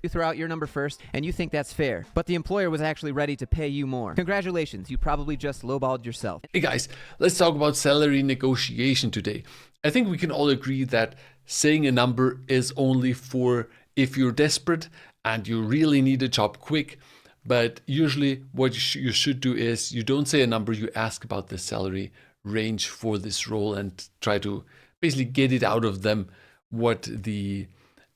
You throw out your number first, and you think that's fair, but the employer was actually ready to pay you more. Congratulations, you probably just lowballed yourself. Hey guys, let's talk about salary negotiation today. I think we can all agree that saying a number is only for if you're desperate and you really need a job quick. But usually what you should do is you don't say a number, you ask about the salary range for this role and try to basically get it out of them what the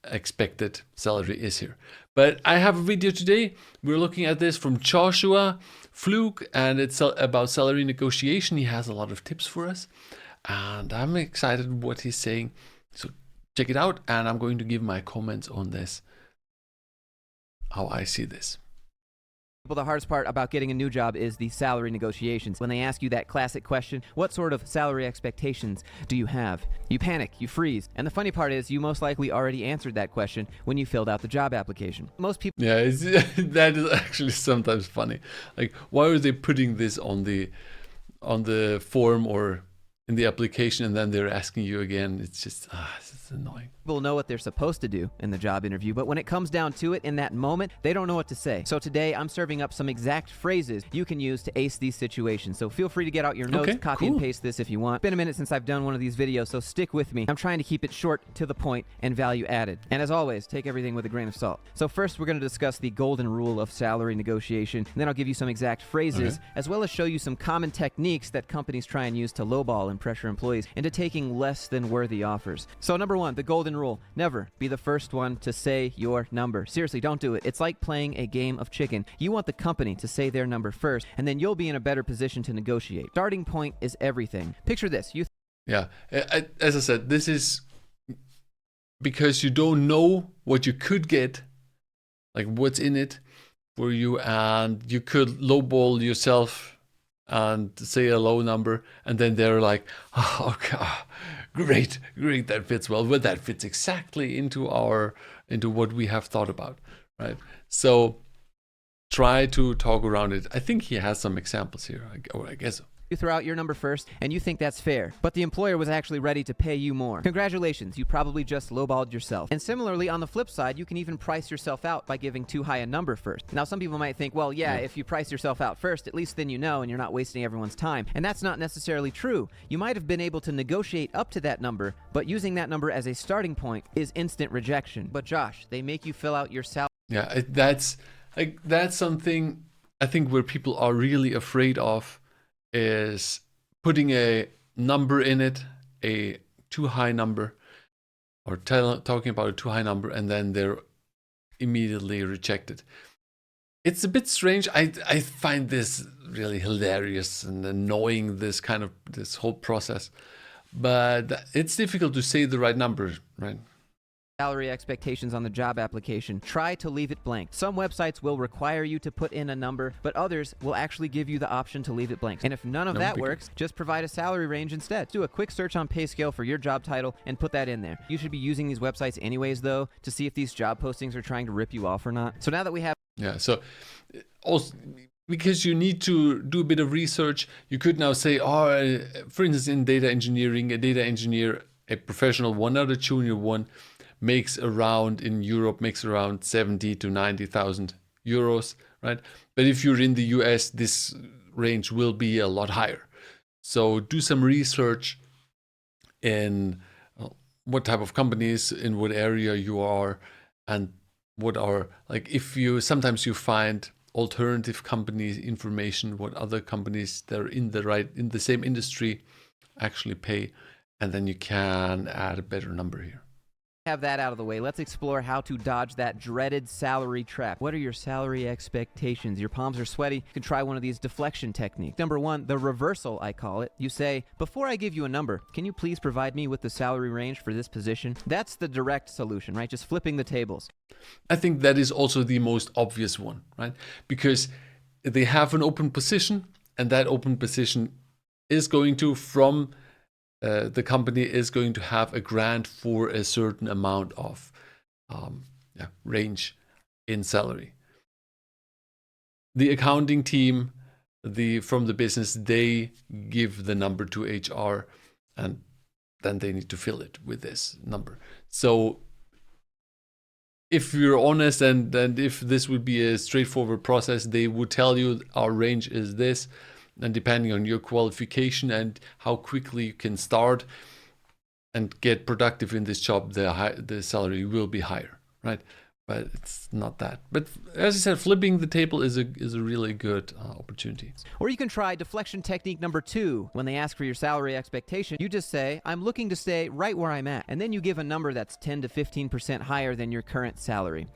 expected salary is here. But I have a video today. We're looking at this from Joshua Fluke, and it's about salary negotiation. He has a lot of tips for us, and I'm excited what he's saying. So check it out, and I'm going to give my comments on this, how I see this. Well, the hardest part about getting a new job is the salary negotiations. When they ask you that classic question, what sort of salary expectations do you have? You panic, you freeze. And the funny part is you most likely already answered that question when you filled out the job application. Most people... Yeah, that is actually sometimes funny. Like, why are they putting this on the form or in the application, and then they're asking you again? It's just, it's annoying. People know what they're supposed to do in the job interview, but when it comes down to it in that moment, they don't know what to say. So today I'm serving up some exact phrases you can use to ace these situations. So feel free to get out your notes, copy and paste this if you want. It's been a minute since I've done one of these videos, so stick with me. I'm trying to keep it short, to the point, and value added. And as always, take everything with a grain of salt. So first we're going to discuss the golden rule of salary negotiation, and then I'll give you some exact phrases, as well as show you some common techniques that companies try and use to lowball and pressure employees into taking less than worthy offers. So number one, the golden rule: never be the first one to say your number. Seriously, don't do it. It's like playing a game of chicken. You want the company to say their number first, and then you'll be in a better position to negotiate. Starting point is everything. Picture this. Yeah, as I said, this is because you don't know what you could get, like what's in it for you, and you could lowball yourself and say a low number, and then they're like, oh, okay, great, that fits well. Well, that fits exactly into what we have thought about, right? So try to talk around it. I think he has some examples here, or I guess so. You throw out your number first, and you think that's fair, but the employer was actually ready to pay you more. Congratulations, you probably just lowballed yourself. And similarly, on the flip side, you can even price yourself out by giving too high a number first. Now, some people might think, well, yeah, if you price yourself out first, at least then you know, and you're not wasting everyone's time. And that's not necessarily true. You might have been able to negotiate up to that number, but using that number as a starting point is instant rejection. But Josh, they make you fill out your salary. Yeah, that's something I think where people are really afraid of, is putting a number in it, a too high number, or talking about a too high number, and then they're immediately rejected. It's a bit strange. I find this really hilarious and annoying, this whole process, but it's difficult to say the right number, right? Salary expectations on the job application. Try to leave it blank. Some websites will require you to put in a number, but others will actually give you the option to leave it blank. And if none of that works, just provide a salary range instead. Do a quick search on PayScale for your job title and put that in there. You should be using these websites anyways, though, to see if these job postings are trying to rip you off or not. So now that we have... Yeah, so also, because you need to do a bit of research, you could now say, for instance, in data engineering, a data engineer, a professional one, not a junior one, in Europe makes around 70 to 90,000 euros, right? But if you're in the US, this range will be a lot higher. So do some research in what type of companies, in what area you are, and what are, like, sometimes you find alternative company information, what other companies that are in the same industry actually pay, and then you can add a better number here. Have that out of the way, let's explore how to dodge that dreaded salary trap. What are your salary expectations? Your palms are sweaty. You can try one of these deflection techniques. Number one, the reversal, I call it. You say, before I give you a number, can you please provide me with the salary range for this position? That's the direct solution, right? Just flipping the tables. I think that is also the most obvious one, right? Because they have an open position, and that open position is going to, the company is going to have a grant for a certain amount of range in salary. The accounting team, from the business, they give the number to HR, and then they need to fill it with this number. So if you're honest and if this would be a straightforward process, they would tell you our range is this, and depending on your qualification and how quickly you can start and get productive in this job, the salary will be higher, right? But it's not that. But as I said, flipping the table is a really good opportunity. Or you can try deflection technique number 2. When they ask for your salary expectation, you just say, I'm looking to stay right where I'm at. And then you give a number that's 10 to 15% higher than your current salary.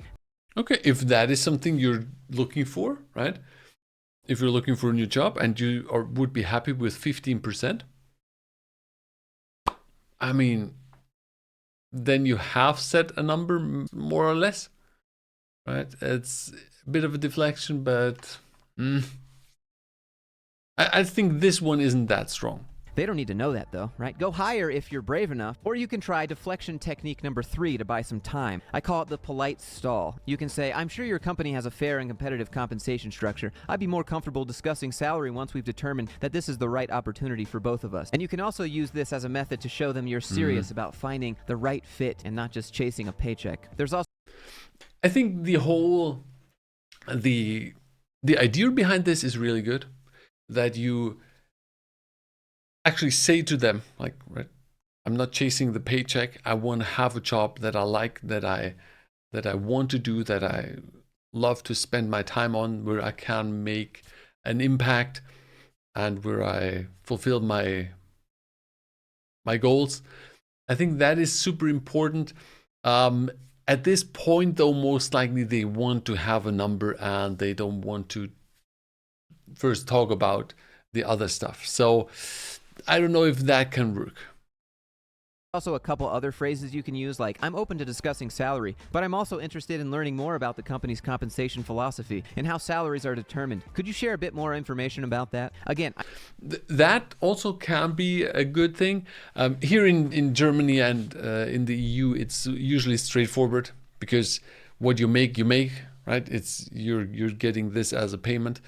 Okay, if that is something you're looking for, right? If you're looking for a new job and you would be happy with 15%, I mean, then you have set a number more or less. Right, it's a bit of a deflection, but I think this one isn't that strong. They don't need to know that though, right? Go higher if you're brave enough, or you can try deflection technique number 3 to buy some time. I call it the polite stall. You can say, I'm sure your company has a fair and competitive compensation structure. I'd be more comfortable discussing salary once we've determined that this is the right opportunity for both of us. And you can also use this as a method to show them you're serious about finding the right fit and not just chasing a paycheck. There's also I think the idea behind this is really good, that you actually say to them, like, right, I'm not chasing the paycheck. I want to have a job that I like, that I want to do, that I love to spend my time on, where I can make an impact and where I fulfill my goals. I think that is super important. At this point, though, most likely they want to have a number and they don't want to first talk about the other stuff. So I don't know if that can work. Also a couple other phrases you can use, like, I'm open to discussing salary, but I'm also interested in learning more about the company's compensation philosophy and how salaries are determined. Could you share a bit more information about that? Again, that also can be a good thing. Here in Germany and in the EU, it's usually straightforward, because what you make, right? It's you're getting this as a payment.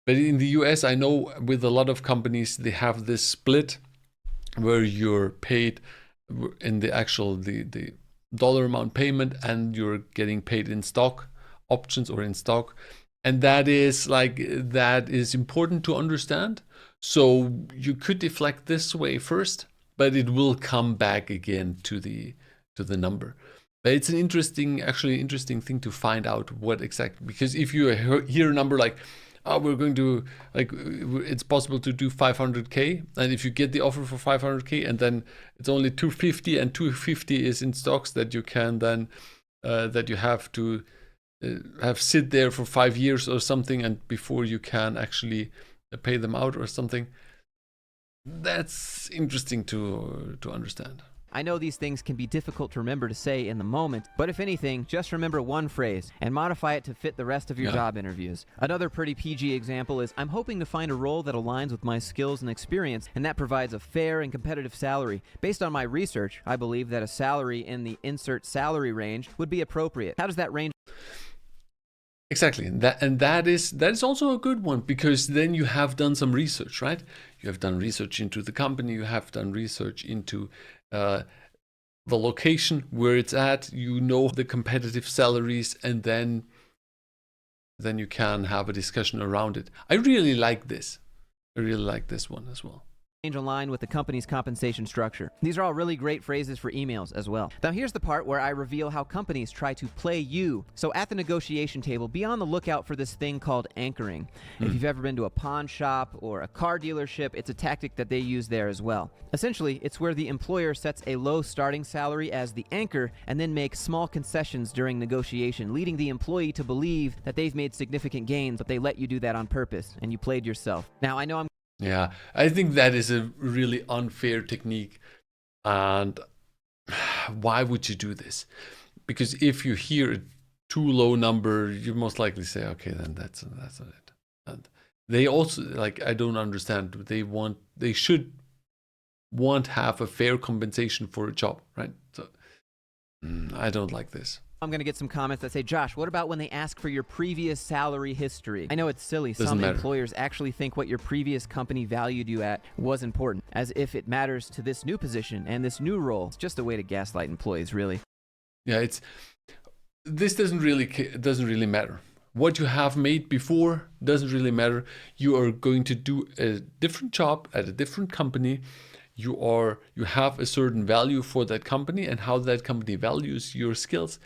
But in the US, I know with a lot of companies, they have this split where you're paid in the actual the dollar amount payment, and you're getting paid in stock options or in stock, and that is important to understand. So you could deflect this way first, but it will come back again to the number. But it's an interesting thing to find out what exactly, because if you hear a number like, oh, we're going to, like, it's possible to do 500K. And if you get the offer for 500K and then it's only 250, and 250 is in stocks that you can then, that you have to have sit there for 5 years or something, and before you can actually pay them out or something. That's interesting to understand. I know these things can be difficult to remember to say in the moment, but if anything, just remember one phrase and modify it to fit the rest of your job interviews. Another pretty PG example is, I'm hoping to find a role that aligns with my skills and experience and that provides a fair and competitive salary. Based on my research, I believe that a salary in the insert salary range would be appropriate. How does that range? Exactly, that is also a good one, because then you have done some research, right? You have done research into the company, you have done research into the location where it's at, you know the competitive salaries, and then you can have a discussion around it. I really like this. I really like this one as well. Align with the company's compensation structure. These are all really great phrases for emails as well. Now here's the part where I reveal how companies try to play you. So at the negotiation table, be on the lookout for this thing called anchoring. If you've ever been to a pawn shop or a car dealership, it's a tactic that they use there as well. Essentially, it's where the employer sets a low starting salary as the anchor and then makes small concessions during negotiation, leading the employee to believe that they've made significant gains, but they let you do that on purpose and you played yourself. Now I know I'm Yeah, I think that is a really unfair technique. And why would you do this? Because if you hear a too low number, you most likely say, okay, then that's not it. And they also, like, I don't understand. They should have a fair compensation for a job, right? So I don't like this. I'm going to get some comments that say, Josh, what about when they ask for your previous salary history? I know it's silly. Some employers actually think what your previous company valued you at was important, as if it matters to this new position and this new role. It's just a way to gaslight employees, really. Yeah, this doesn't really matter. What you have made before doesn't really matter. You are going to do a different job at a different company. You have a certain value for that company, and how that company values your skills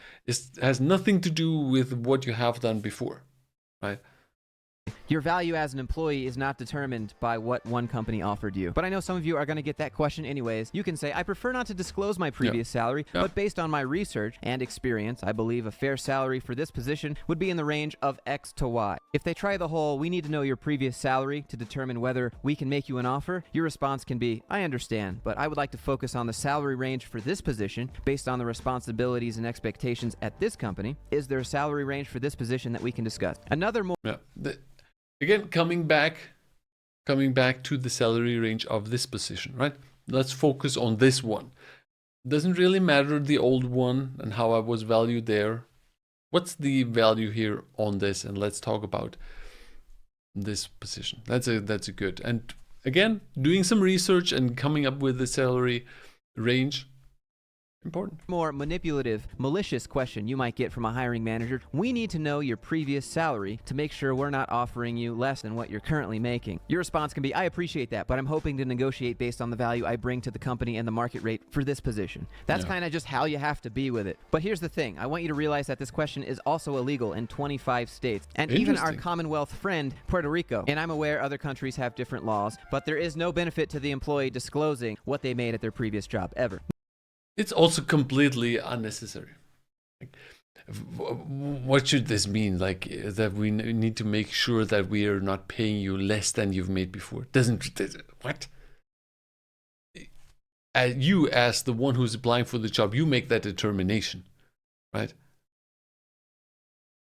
has nothing to do with what you have done before, right? Your value as an employee is not determined by what one company offered you. But I know some of you are going to get that question anyways. You can say, I prefer not to disclose my previous salary, but based on my research and experience, I believe a fair salary for this position would be in the range of X to Y. If they try the whole, we need to know your previous salary to determine whether we can make you an offer, your response can be, I understand, but I would like to focus on the salary range for this position based on the responsibilities and expectations at this company. Is there a salary range for this position that we can discuss? Another more... Again, coming back to the salary range of this position, right? Let's focus on this one. Doesn't really matter the old one and how I was valued there. What's the value here on this? And let's talk about this position. That's a good. And again, doing some research and coming up with the salary range. Important. More manipulative, malicious question you might get from a hiring manager. We need to know your previous salary to make sure we're not offering you less than what you're currently making. Your response can be, I appreciate that, but I'm hoping to negotiate based on the value I bring to the company and the market rate for this position. That's kind of just how you have to be with it. But here's the thing. I want you to realize that this question is also illegal in 25 states, and even our Commonwealth friend, Puerto Rico. And I'm aware other countries have different laws, but there is no benefit to the employee disclosing what they made at their previous job, ever. It's also completely unnecessary. Like, what should this mean? Like, that we need to make sure that we are not paying you less than you've made before. What? You, as the one who's applying for the job, you make that determination, right?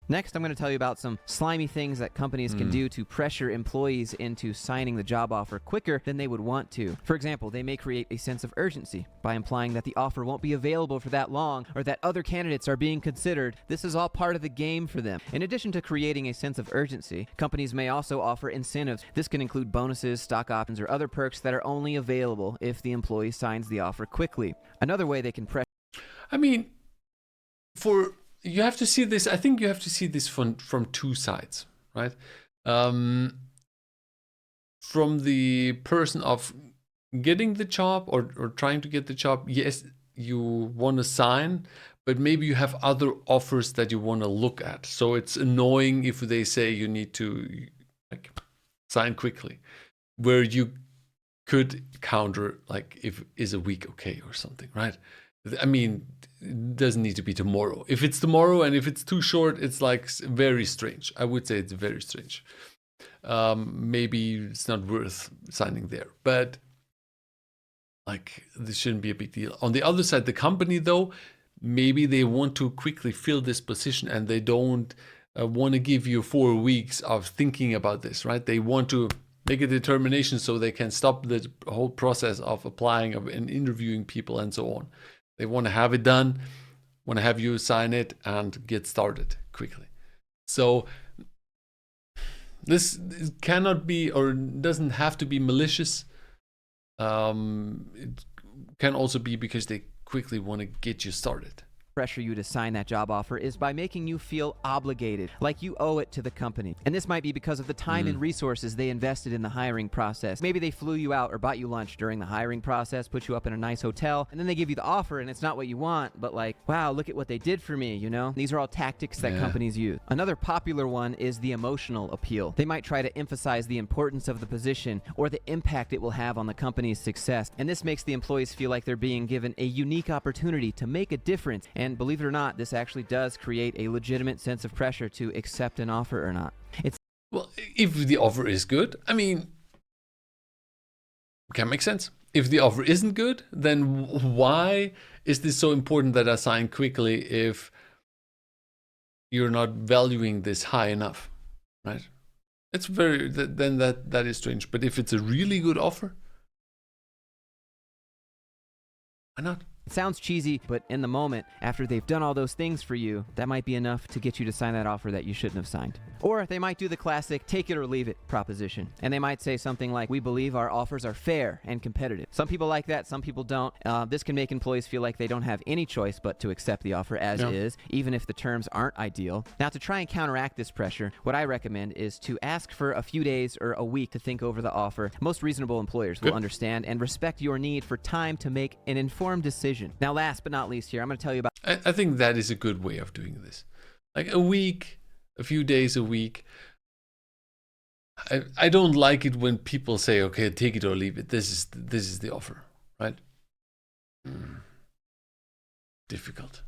Next, I'm going to tell you about some slimy things that companies can do to pressure employees into signing the job offer quicker than they would want to. For example, they may create a sense of urgency by implying that the offer won't be available for that long or that other candidates are being considered. This is all part of the game for them. In addition to creating a sense of urgency, companies may also offer incentives. This can include bonuses, stock options, or other perks that are only available if the employee signs the offer quickly. Another way they can pressure... I mean, you have to see this. I think you have to see this from two sides, right? From the person of getting the job or trying to get the job, yes, you want to sign, but maybe you have other offers that you want to look at. So it's annoying if they say you need to sign quickly, where you could counter, like, if is a week okay or something, right? I mean, it doesn't need to be tomorrow. If it's tomorrow and if it's too short, it's like very strange. I would say it's very strange. Maybe it's not worth signing there, but like, this shouldn't be a big deal. On the other side, the company, though, maybe they want to quickly fill this position and they don't want to give you 4 weeks of thinking about this, right? They want to make a determination so they can stop the whole process of applying and interviewing people and so on. They want to have it done, want to have you sign it and get started quickly. So this cannot be, or doesn't have to be, malicious. It can also be because they quickly want to get you started. Pressure you to sign that job offer is by making you feel obligated, like you owe it to the company. And this might be because of the time and resources they invested in the hiring process. Maybe they flew you out or bought you lunch during the hiring process, put you up in a nice hotel, and then they give you the offer and it's not what you want, but like, wow, look at what they did for me, you know? These are all tactics that companies use. Another popular one is the emotional appeal. They might try to emphasize the importance of the position or the impact it will have on the company's success. And this makes the employees feel like they're being given a unique opportunity to make a difference. And believe it or not, this actually does create a legitimate sense of pressure to accept an offer or not. Well, if the offer is good, I mean, can make sense. If the offer isn't good, then why is this so important that I sign quickly if you're not valuing this high enough, right? It's then that is strange. But if it's a really good offer, why not? It sounds cheesy, but in the moment, after they've done all those things for you, that might be enough to get you to sign that offer that you shouldn't have signed. Or they might do the classic take it or leave it proposition. And they might say something like, we believe our offers are fair and competitive. Some people like that, some people don't. This can make employees feel like they don't have any choice but to accept the offer as is, even if the terms aren't ideal. Now, to try and counteract this pressure, what I recommend is to ask for a few days or a week to think over the offer. Most reasonable employers will understand and respect your need for time to make an informed decision. Now, last but not least here, I'm going to tell you about... I think that is a good way of doing this. Like a week, a few days a week. I don't like it when people say, okay, take it or leave it. This is the offer, right? Difficult.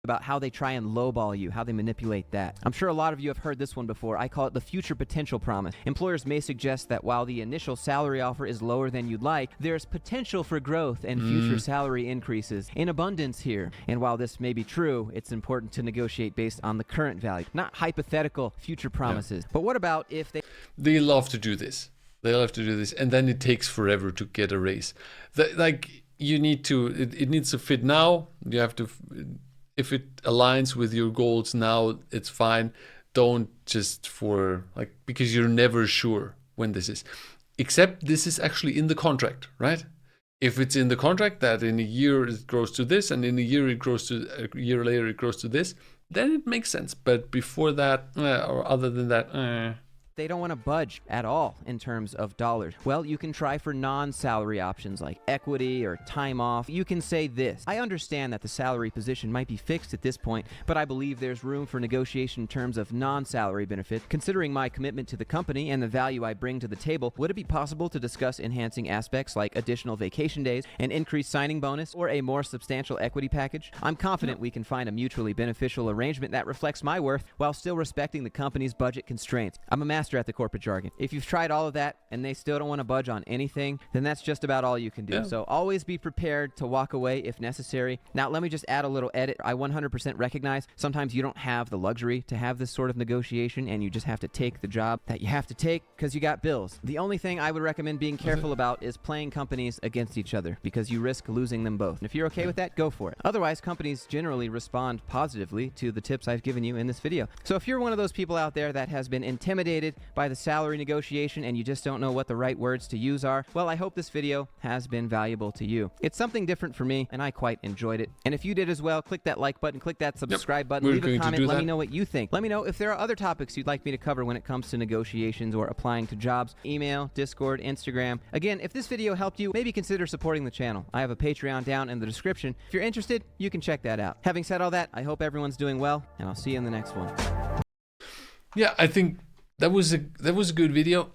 About how they try and lowball you, how they manipulate that. I'm sure a lot of you have heard this one before. I call it the future potential promise. Employers may suggest that while the initial salary offer is lower than you'd like, there's potential for growth and future salary increases in abundance here. And while this may be true, it's important to negotiate based on the current value, not hypothetical future promises. But what about if they love to do this? They love to do this, and then it takes forever to get a raise. You need to, it needs to fit now. You have to... If it aligns with your goals now, it's fine. Don't just because you're never sure when this is. Except this is actually in the contract, right? If it's in the contract that in a year it grows to this, and in a year a year later it grows to this, then it makes sense. But before that, or other than that, they don't want to budge at all in terms of dollars, well, you can try for non-salary options like equity or time off. You can say this: I understand that the salary position might be fixed at this point, but I believe there's room for negotiation in terms of non-salary benefits. Considering my commitment to the company and the value I bring to the table, would it be possible to discuss enhancing aspects like additional vacation days, an increased signing bonus, or a more substantial equity package? I'm confident we can find a mutually beneficial arrangement that reflects my worth while still respecting the company's budget constraints. I'm a master at the corporate jargon. If you've tried all of that and they still don't want to budge on anything, then that's just about all you can do. So always be prepared to walk away if necessary. Now, let me just add a little edit. I 100% recognize sometimes you don't have the luxury to have this sort of negotiation and you just have to take the job that you have to take because you got bills. The only thing I would recommend being careful about is playing companies against each other because you risk losing them both. And if you're okay with that, go for it. Otherwise, companies generally respond positively to the tips I've given you in this video. So if you're one of those people out there that has been intimidated by the salary negotiation and you just don't know what the right words to use are, well, I hope this video has been valuable to you. It's something different for me and I quite enjoyed it. And if you did as well, click that like button, click that subscribe button, leave a comment, let me know what you think. Let me know if there are other topics you'd like me to cover when it comes to negotiations or applying to jobs. Email, Discord, Instagram. Again, if this video helped you, maybe consider supporting the channel. I have a Patreon down in the description. If you're interested, you can check that out. Having said all that, I hope everyone's doing well and I'll see you in the next one. Yeah, I think that was a good video.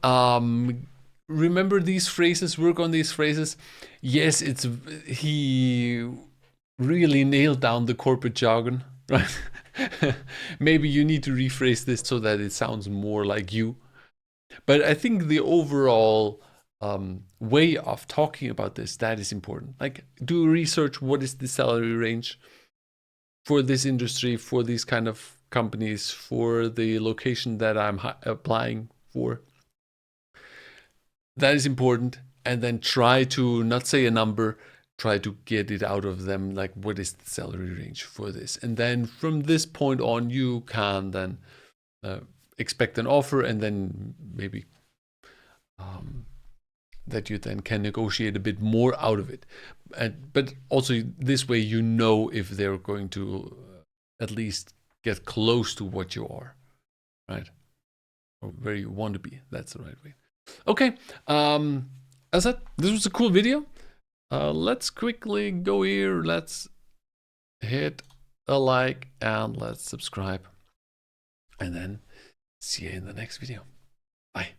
Remember these phrases, work on these phrases. Yes, he really nailed down the corporate jargon, right? Maybe you need to rephrase this so that it sounds more like you. But I think the overall way of talking about this, that is important. Like, do research. What is the salary range for this industry, for these kind of companies, for the location that I'm applying for? That is important. And then try to not say a number, try to get it out of them, like what is the salary range for this? And then from this point on, you can then expect an offer, and then maybe that you then can negotiate a bit more out of it. But also this way, you know if they're going to at least get close to what you are, right? Or where you want to be. That's the right way. Okay. As I said, this was a cool video. Let's quickly go here. Let's hit a like and let's subscribe. And then see you in the next video. Bye.